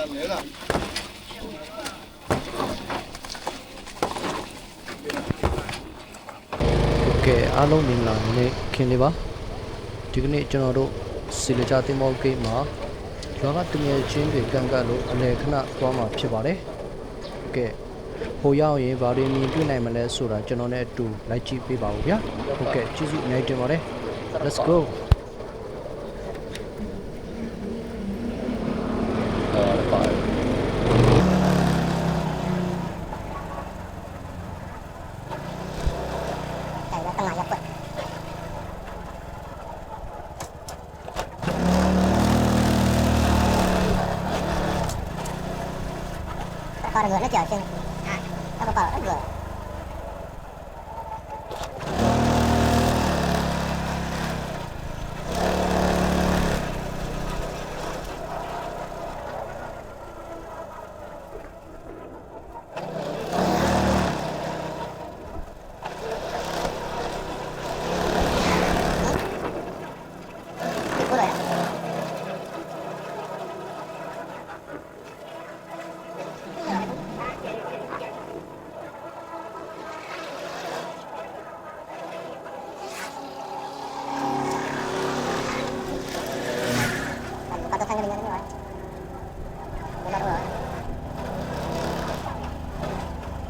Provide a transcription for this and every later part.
အားလုံးမင်္ဂလာနေ့ခင်လေးပါဒီကနေ့ကျွန်တော်တို့စီလကြတင်မောဂိတ်မှာရွာကတငယ်ချင်းတွေကန့်ကတ်လို့အလဲခဏသွားမှာဖြစ်ပါတယ်ကဲဟိုရောက်ရင်ဘာတွေမြင်တွေ့နိုင်မလဲဆိုတာကျွန်တော်နဲ့အတူလိုက်ကြည့်ပေးပါဦးဗျာဟုတ်ကဲ့ကျေးဇူးအများကြီးတင်ပါတယ် let's go có người nó chờ chân nó có rất người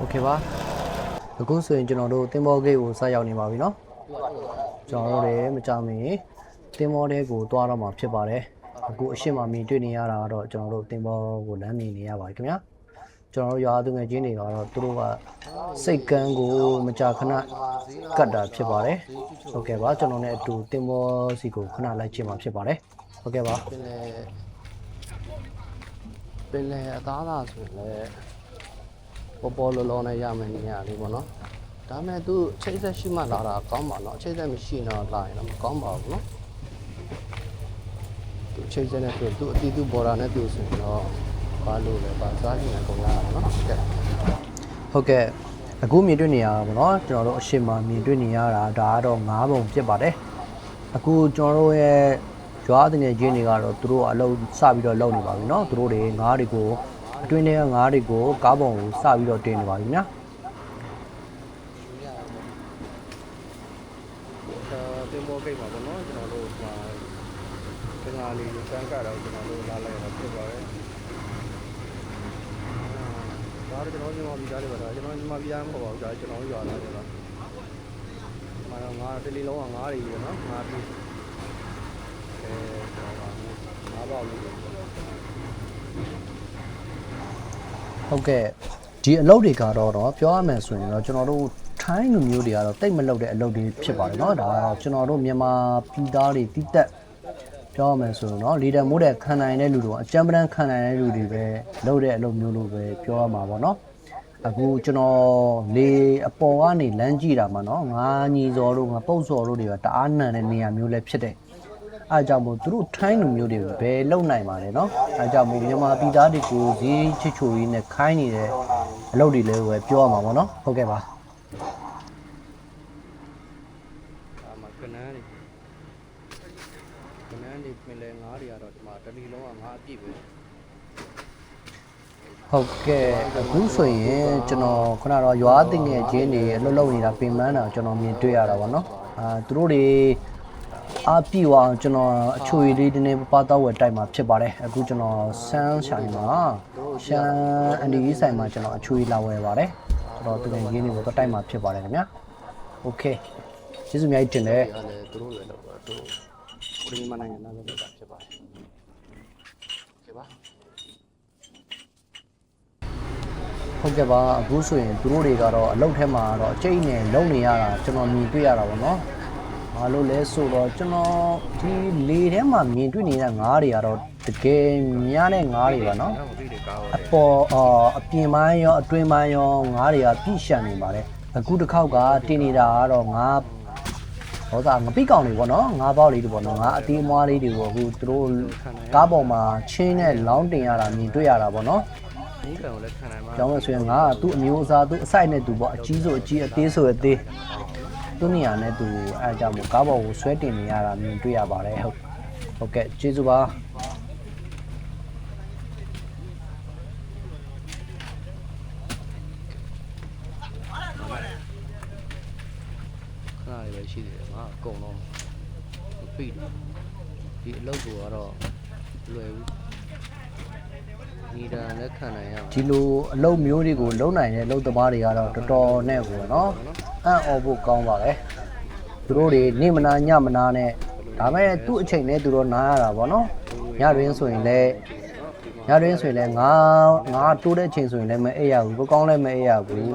Okay ပါအခုဆိုရင်ကျွန်တော်တို့တင်မောဂိတ်ကိုစရောက်နေပါပြီเนาะကျွန်တော်တို့လည်းမကြမီတင်မောတဲ့ကိုသွားတော့မှာဖြစ်ပါတယ်အခုအရှိမမြင်တွေ့နေရတာကတော့ကျွန်တော်တို့တင်မောကိုလမ်းမြင်နေရပါတယ်ခင်ဗျာကျွန်တော်တို့ရွာသူငယ်ချင်းတွေကတော့သူတို့ကစိတ်ကန်းကိုမကြာခဏကတ်တာဖြစ်ပါတယ်ဟုတ်ကဲ့ပါကျွန်တော်နဲ့အတူတင်မောစီကိုခဏလိုက်ချင်မှာဖြစ်ပါတယ်ဟုတ်ကဲ့ပါပင်လေအသားသားဆိုလည်းပေါ်လောလောနဲ့ရမယ်နေရလေးပေါ့နော်ဒါမဲ့သူချိတ်ဆက်ရှိမှလာတာကောင်းပါတော့ချိတ်ဆက်မရှိတော့လာရင်တော့မကောင်းပါဘူးနော်သူချိတ်ဆက်နဲ့သူအတီးသူပေါ်တာနဲ့သူဆိုရင်တော့ဘာလို့လဲဘာစားကြည့်နေကုန်လာတာနော်ဟုတ်ကဲ့အခုမြင်တွေ့နေရတာပေါ့နော်ကျွန်တော်တို့အရှိမမြင်တွေ့နေရတာဒါကတော့9ပုံဖြစ်ပါတယ်အခုကျွန်တော်တို့ရဲ့ရွာတင်ငယ်ချင်းတွေကတော့သူတို့အလုပ်စပြီးတော့လုပ်နေပါပြီနော်သူတို့တွေငါးတွေကိုအတွင်းထဲကငါးတွေကိုကားပုံကိုစပြီးတော့တင်နေပါပြီညာတင်မောကိတ်မှာပေါ့နော်ကျွန်တော်တို့ဒီငါးလေးကိုစမ်းကြတော့ကျွန်တော်တို့လာလိုက်ရတာဖြစ်ပါတယ်ဒါတော့ကျွန်တော်ညီမပြီးသားလေးပါတော့ကျွန်တော်ညီမပြီးသားမဟုတ်ပါဘူးဒါကျွန်တော်ရွာလာတယ်တော့မတော့ငါးတလီလုံးကငါးတွေပဲနော်ငါးပြီးကျွန်တော်ကငါးပေါက်လေးဟုတ်ကဲ့ဒီအလုပ်တွေကတော့ပြောရမယ်ဆိုရင်တော့ကျွန်တော်တို့ထိုင်းလူမျိုးတွေကတော့တိတ်မလုပ်တဲ့အလုပ်တွေဖြစ်ပါတယ်เนาะဒါကျွန်တော်တို့မြန်မာပြည်သားတွေတိတက်ပြောရမယ်ဆိုရင်เนาะလီဒံမိုးတဲ့ခံနိုင်တဲ့လူတို့အကြမ်းပန်းခံနိုင်တဲ့လူတွေပဲလုပ်တဲ့အလုပ်မျိုးလို့ပဲပြောရမှာပေါ့เนาะအခုကျွန်တော်လေအပေါ်ကနေလမ်းကြည့်တာမှာเนาะငါးညီစော်တို့ငါပုတ်စော်တို့တွေကတအားနံတဲ့နေရာမျိုးလည်းဖြစ်တယ်အားကြောင့်မို့သူတို့ထိုင်းလူမျိုးတွေပဲလုံနိုင်ပါလေเนาะအားကြောင့်မို့မြန်မာပြည်သားတွေကိုဈေးချစ်ချိုကြီးနဲ့ခိုင်းနေတဲ့အလုပ်တွေလည်းပဲပြောရမှာပေါ့เนาะဟုတ်ကဲ့ပါမကနန်းတွေပင်လယ်ငါးတွေကတော့ဒီမှာတလီလုံးကငါးအပြည့်ပဲဟုတ်ကဲ့အခုဆိုရင်ကျွန်တော်ခုနကတော့ရွာတင်ငယ်ချင်းတွေအလုပ်လုပ်နေတာပင်ပန်းတာကျွန်တော်မြင်တွေ့ရတာပေါ့เนาะသူတို့တွေအပြည့်အောင်ကျွန်တော်အချိုရည်လေးနည်းပါးတော့ဝယ်တိုက်မှာဖြစ်ပါတယ်အခုကျွန်တော်ဆန်းဆိုင်မှာရှမ်းအန်ဒီဆိုင်မှာကျွန်တော်အချိုရည်လာဝယ်ပါတယ်ဆိုတော့သူငယ်ချင်းတွေကိုတော့တိုက်မှာဖြစ်ပါတယ်ခင်ဗျာโอเคကျေးဇူးအများကြီးတင်တယ်သူတို့လည်းတော့သူကိုရီးယားနိုင်ငံသားလည်းဖြစ်ပါတယ်โอเคပါဟုတ်ကဲ့ပါအခုဆိုရင်သူတို့တွေကတော့အလုပ်ထဲမှာတော့အကျိတ်နဲ့လုံနေရတာကျွန်တော်မြင်တွေ့ရတာပေါ့နော်ဘာလို့လဲဆိုတော့ကျွန်တော်ဒီလေထဲမှာမြင်တွေ့နေတဲ့ငါးတွေကတော့တကယ်များတဲ့ငါးတွေပါနော်အပေါ်အပြင်ပိုင်းရောအတွင်းပိုင်းရောငါးတွေကပြည့်ရှံနေပါတယ်အခုတစ်ခေါက်ကတင်နေတာကတော့ငါးဟောတာငပိကောင်တွေပေါ့နော်ငါးပေါက်လေးတွေပေါ့နော်ငါးအသေးအမွားလေးတွေကိုအခုသူတို့ကားပေါ်မှာချင်းနဲ့လောင်းတင်ရတာမြင်တွေ့ရတာပေါ့နော်ဒီကောင်ကိုလည်းခံနိုင်မှာကျောင်းလို့ဆိုရင်ငါကသူ့အမျိုးအစားသူ့အစိုက်နဲ့သူပေါ့အကြီးဆိုအကြီးအသေးဆိုအသေးသူ့နေရာနဲ့သူအဲအကြောင်းမို့ကားပေါ်ကိုဆွဲတင်နေရတာမြင်တွေ့ရပါတယ်ဟုတ်ကဲ့ကျေးဇူးပါ ရှိတယ်ငါအကုန်လုံးပြီးတယ်ဒီအလုပ်ကိုကတော့လွယ်ဘူးညီတန်လက်ခံနိုင်ရဒီလိုအလုပ်မျိုးတွေကိုလုံနိုင်တဲ့အလုပ်သမားတွေကတော့တော်တော်နဲ့ပေါ့နော်အံ့ဩဖို့ကောင်းပါလေသူတို့တွေနေမနာညမနာနဲ့ဒါမဲ့သူ့အချိန်နဲ့သူတို့နားရတာပေါ့နော်ညတွင်ဆိုရင်လည်းညတွင်ဆိုရင်လည်းငါတိုးတဲ့အချိန်ဆိုရင်လည်းမအိပ်ရဘူးကောင်းလည်းမအိပ်ရဘူး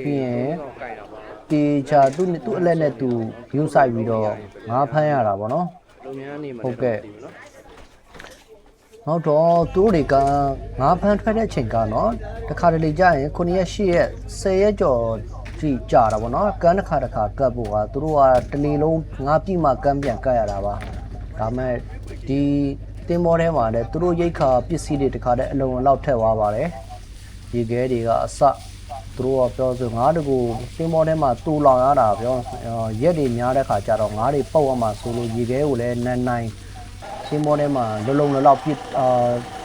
ပြီးရင်တေချာသူ့အလက်နဲ့သူယူဆိုင်ပြီးတော့ငါဖမ်းရတာပေါ့နော်ဟုတ်ကဲ့နောက်တော့သူတို့တွေကငါဖမ်းထွက်တဲ့အချိန်ကနော်တခါတလေကြာရင်9ရက်10ရက်10ရက်ကျော်ကြည့်ကြတာပေါ့နော်ကန်းတစ်ခါကတ်ဖို့ကသူတို့ကတနေ့လုံးငါပြိမှကန်းပြန်ကတ်ရတာပါဒါမဲ့ဒီတင်မောထဲမှာလည်းသူတို့ရိတ်ခါပစ္စည်းတွေတခါတည်းအလုံးအလောက်ထည့်သွားပါတယ်ရေခဲတွေကအစသူတို့ကပြောဆိုငါးတကူတင်မောထဲမှာတူလောင်ရတာပြောရက်တွေများတဲ့ခါကျတော့ငါးတွေပုတ်ရမှာဆိုလို့ရေခဲကိုလည်းနိုင်တင်မောထဲမှာလုံးလောက်ပြစ်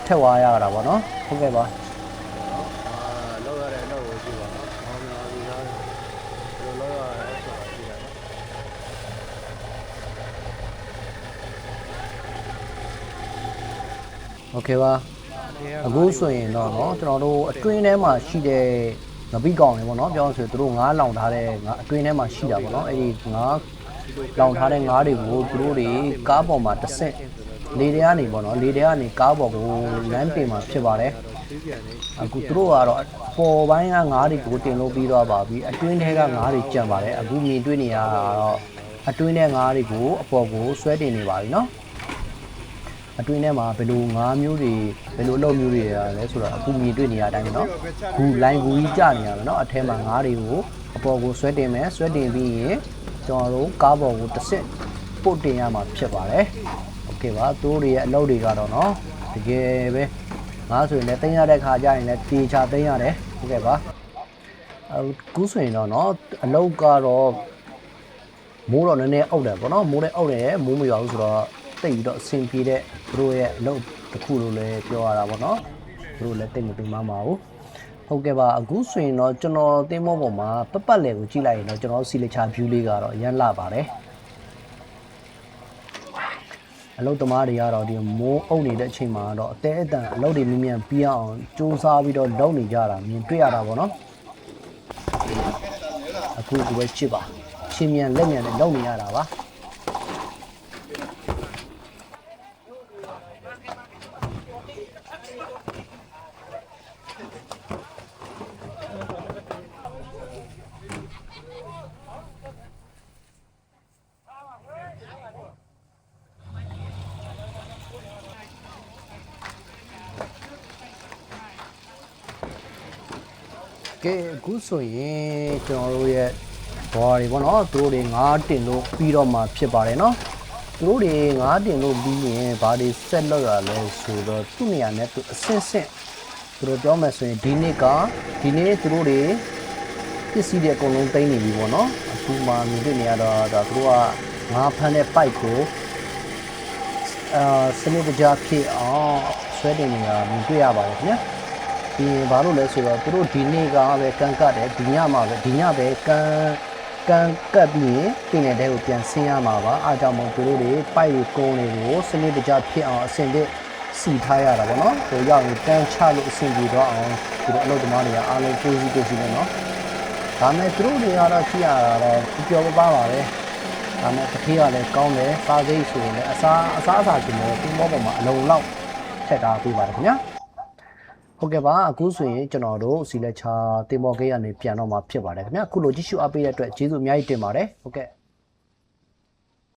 ထည့်သွားရတာပေါ့နော်ဟုတ်ကဲ့ပါလောက်ရတဲ့အလုပ်ကိုကြည့်ပါနော်။ဟောင်းများပြီးသားဘယ်လိုလောက်ရလဲဆိုတာကြည့်လိုက်နော်။ Okay ပါအခုဆိုရင်တော့เนาะကျွန်တော်တို့အတွင်းထဲမှာရှိတဲ့ငပိကောင်တွေပေါ့เนาะပြောဆိုသူတို့ငါးလောင်ထားတဲ့ငါအတွင်းထဲမှာရှိတာပေါ့เนาะအဲ့ဒီငါးလောင်ထားတဲ့ငါးတွေကိုသူတို့တွေကားပေါ်မှာတစ်ဆင့်လေတွေကနေပေါ့နော်လေတွေကနေကားပေါ်ကိုလမ်းပြင်မှာဖြစ်ပါတယ်အခုသူတို့ကတော့ပေါ်ပိုင်းကငါးတွေကိုတင်လို့ပြီးတော့ပါပြီအတွင်းထဲကငါးတွေကြံပါတယ်အခုမြင်တွေ့နေရတာတော့အတွင်းထဲငါးတွေကိုအပေါ်ကိုဆွဲတင်နေပါပြီနော်အတွင်းထဲမှာဘယ်လိုငါးမျိုးတွေဘယ်လိုအလုပ်မျိုးတွေရလဲဆိုတော့အခုမြင်တွေ့နေရတဲ့အတိုင်းပဲနော်ဂူလိုင်းဂူကြီးကြနေရမယ်နော်အထဲမှာငါးတွေကိုအပေါ်ကိုဆွဲတင်မယ်ဆွဲတင်ပြီးရင်ကျွန်တော်တို့ကားပေါ်ကိုတစ်ဆင့်ပို့တင်ရမှာဖြစ်ပါတယ်โอเคပါသူတို့ရဲ့အလုပ်တွေကတော့เนาะတကယ်ပဲငါဆိုရင်လည်းတင်ရတဲ့ခါကျရင်လည်းတေချာတင်ရတယ်ဟုတ်ကဲ့ပါအခုဆိုရင်တော့เนาะအလုပ်ကတော့မိုးတော့နည်းနည်းအောက်တယ်ပေါ့เนาะမိုးလည်းအောက်တယ်မိုးမရွာဘူးဆိုတော့တိတ်ပြီးတော့အဆင်ပြေတဲ့သူတို့ရဲ့အလုပ်တစ်ခုလို့လည်းပြောရတာပေါ့เนาะသူတို့လည်းတိတ်မပင်မပါဘူးဟုတ်ကဲ့ပါအခုဆိုရင်တော့ကျွန်တော်တင်းမောပေါ်မှာပတ်လည်ကိုကြည့်လိုက်ရင်တော့ကျွန်တော်စီလချာ view လေးကတော့အရန်လှပါတယ်အလုပ်သမားတွေကတော့ဒီမိုးအုပ်နေတဲ့အချိန်မှာတော့အသေးအတန်အလုပ်တွေမြင်ပြီးအောင်စူးစမ်းပြီးတော့လုပ်နေကြတာမြင်တွေ့ရတာပေါ့နော်အခုဒီပဲချစ်ပါချင်းမြန်လက်မြန်နဲ့လုပ်နေရတာပါကဲအခုဆိုရင်ကျွန်တော်တို့ရဲ့ဘော်တွေပေါ့နော်သူတို့တွေငါးတင်လို့ပြီးတော့မှဖြစ်ပါတယ်နော်သူတို့တွေငါးတင်လို့ပြီးရင်ဘာတွေဆက်လောက်ရလဲဆိုတော့သူ့နေရာနဲ့သူအဆင့်ဆင့်သူတို့ပြောမယ်ဆိုရင်ဒီနေ့သူတို့တွေပစ္စည်းတွေအကုန်လုံးတင်နေပြီပေါ့နော်အခုမှမြင်တွေ့နေရတော့သူတို့ကငါးဖမ်းတဲ့ပိုက်ကိုစနစ်တကျဖြစ်အောင်ဆွဲတင်နေတာမြင်တွေ့ရပါတယ်ခင်ဗျာဒီဘာလို့လဲဆိုတော့သူတို့ဒီနေ့ကပဲကန်ကတ်တယ်ဒီညမှာပဲဒီညပဲကန်ကတ်ပြီးရင်ပြင်နေတဲ့ကိုပြန်ဆင်းရမှာပါအားကြောင့်မို့သူတို့တွေပိုက်ကုန်းတွေကိုစနစ်တကျဖြစ်အောင်အဆင်သင့်စီထားရတာပေါ့နော်ဟိုရောက်ရင်တန်းချလို့အဆင်ပြေတော့အောင်ဒီလိုအလုပ်သမားတွေကအားလုံးကိုစီနေနော်ဒါမဲ့သူတို့တွေကတော့ကြည့်ရတာတော့ပျော်ပါပါပဲဒါမဲ့တစ်ခေတ်ကလည်းကောင်းတယ်စားစိတ်ဆိုရင်လည်းအစားကျင်တယ်ဒီမောပေါ်မှာအလုံးလောက်ထက်ထားပေးပါတယ်ခင်ဗျာဟုတ်ကဲ့ပါအခုဆိုရင်ကျွန်တော်တို့စီလက်ချာတင်မော်ဂိတ်ကနေပြန်တော့မှာဖြစ်ပါတယ်ခင်ဗျာအခုလိုကြည့်ရှုအားပေးတဲ့အတွက်ကျေးဇူးအများကြီးတင်ပါတယ်ဟုတ်ကဲ့